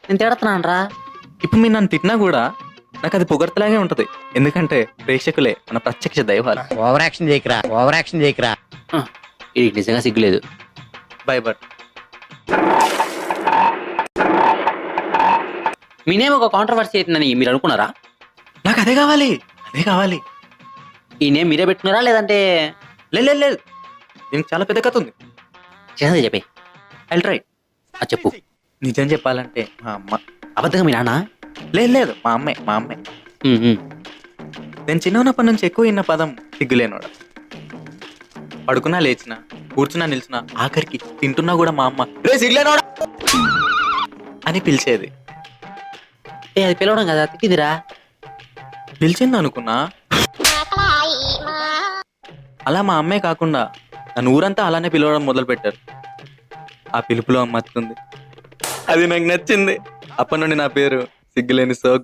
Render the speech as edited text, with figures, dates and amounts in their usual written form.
నేను తిడుతున్నాను రా. ఇప్పుడు మీరు నన్ను తిట్టినా కూడా నాకు అది పొగడ్తలాగే ఉంటది. ఎందుకంటే ప్రేక్షకులే మన ప్రత్యక్ష దైవాలు. ఓవర్ యాక్షన్ చేయకరా, ఓవర్ యాక్షన్ చేయకరా. ఇది నిజంగా సిగ్గులేదు. బై బట్ మీ నేమ్ ఒక కాంట్రవర్సీ అవుతుందని మీరు అనుకున్నారా? నాకు అదే కావాలి, అదే కావాలి. ఈ నేమ్ మీరే పెట్టుకున్నారా లేదంటే? లేదు లేదు, దీనికి చాలా పెద్ద కథ ఉంది. చేసేది చెప్పే. I'll try. చెప్పు. నిజం చెప్పాలంటే మా అమ్మ. అబద్ధంగా మీ నాన్న? లేదు మా అమ్మే. నేను చిన్నప్పటి నుంచి ఎక్కువ విన్న పదం సిగ్గులేనోడ. పడుకున్నా లేచినా, కూర్చున్నా నిల్చున్నా, ఆఖరికి తింటున్నా కూడా మా అమ్మ రే సిగ్గులేనోడా అని పిలిచేది. అది పిలవడం కదా, తిట్టిందిరా. పిలిచింది అనుకున్నా. అలా మా అమ్మే కాకుండా నన్ను ఊరంతా అలానే పిలవడం మొదలు పెట్టారు. ఆ పిలుపులో అమ్మ అత్తుంది. అది నాకు నచ్చింది. అప్పటి నుండి నా పేరు సిగ్గులేని సోక్.